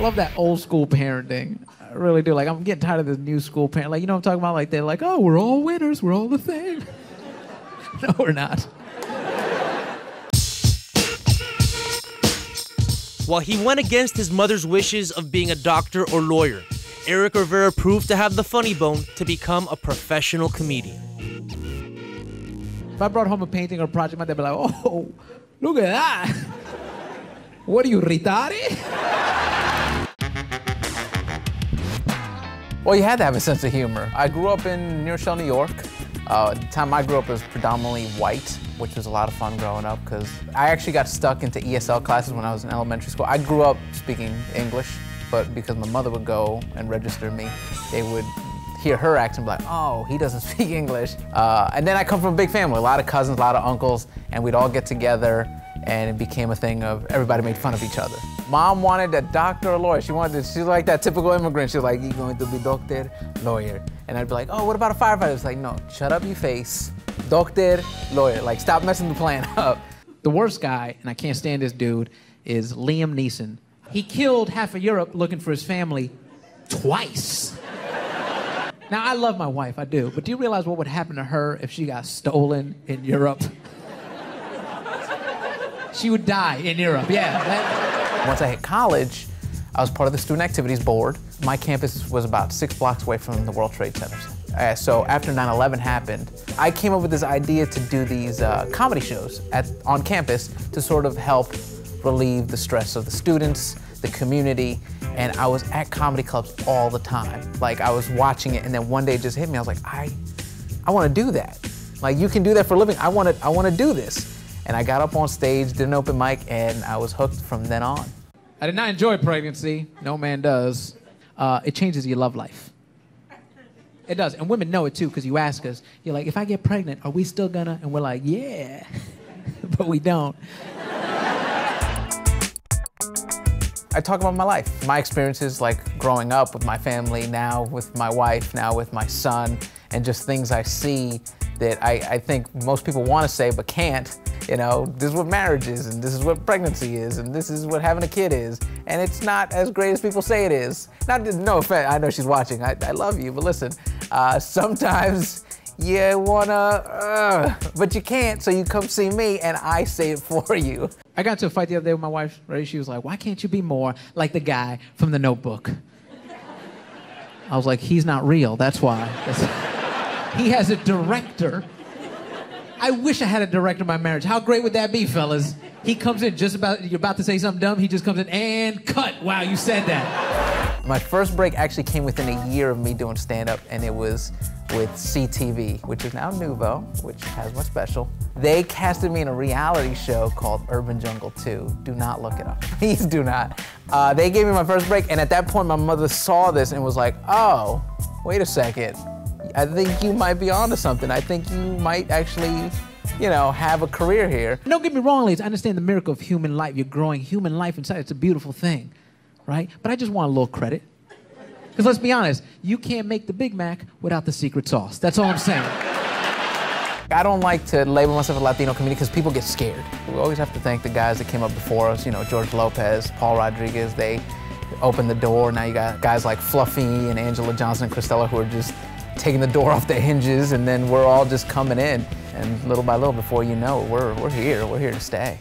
love that old school parenting. I really do. Like, I'm getting tired of this new school parent. Like, you know what I'm talking about? Like, they're like, oh, we're all winners. We're all the thing. No, we're not. While he went against his mother's wishes of being a doctor or lawyer, Erik Rivera proved to have the funny bone to become a professional comedian. If I brought home a painting or a project, they'd be like, oh, look at that. What are you, retarded? Well, you had to have a sense of humor. I grew up in New Rochelle, New York. The time I grew up was predominantly white, which was a lot of fun growing up because I actually got stuck into ESL classes when I was in elementary school. I grew up speaking English, but because my mother would go and register me, they would hear her accent and be like, oh, he doesn't speak English. And then I come from a big family, a lot of cousins, a lot of uncles, and we'd all get together and it became a thing of everybody made fun of each other. Mom wanted a doctor or lawyer. She's like that typical immigrant. She was like, you going to be doctor, lawyer. And I'd be like, oh, what about a firefighter? It's like, no, shut up your face. Doctor, lawyer. Like, stop messing the plan up. The worst guy, and I can't stand this dude, is Liam Neeson. He killed half of Europe looking for his family twice. Now, I love my wife, I do, but do you realize what would happen to her if she got stolen in Europe? She would die in Europe, yeah. Once I hit college, I was part of the Student Activities Board. My campus was about 6 blocks away from the World Trade Center. So after 9/11 happened, I came up with this idea to do these comedy shows on campus to sort of help relieve the stress of the students, the community, and I was at comedy clubs all the time. Like, I was watching it, and then one day it just hit me. I was like, I want to do that. Like, you can do that for a living. I want to do this. And I got up on stage, did an open mic, and I was hooked from then on. I did not enjoy pregnancy. No man does. It changes your love life. It does, and women know it too, because you ask us, you're like, if I get pregnant, are we still gonna? And we're like, yeah, but we don't. I talk about my life, my experiences like growing up with my family, now with my wife, now with my son, and just things I see that I think most people want to say but can't. You know, this is what marriage is, and this is what pregnancy is, and this is what having a kid is. And it's not as great as people say it is. No offense, I know she's watching, I love you, but listen, sometimes you wanna, but you can't, so you come see me and I say it for you. I got into a fight the other day with my wife, right? She was like, why can't you be more like the guy from The Notebook? I was like, he's not real, that's why. He has a director. I wish I had a director in my marriage. How great would that be, fellas? He comes in you're about to say something dumb, he just comes in and cut. Wow, you said that. My first break actually came within a year of me doing stand-up, and it was with CTV, which is now NUVO, which has what's special. They casted me in a reality show called Urban Jungle 2. Do not look it up. Please do not. They gave me my first break, and at that point, my mother saw this and was like, oh, wait a second. I think you might be onto something. I think you might actually, you know, have a career here. Don't get me wrong, ladies. I understand the miracle of human life. You're growing human life inside. It's a beautiful thing, right? But I just want a little credit. Because let's be honest, you can't make the Big Mac without the secret sauce. That's all I'm saying. I don't like to label myself a Latino comedian because people get scared. We always have to thank the guys that came up before us, you know, George Lopez, Paul Rodriguez. They opened the door. Now you got guys like Fluffy and Angela Johnson and Christella who are just taking the door off the hinges, and then we're all just coming in. And little by little, before you know it, we're here to stay.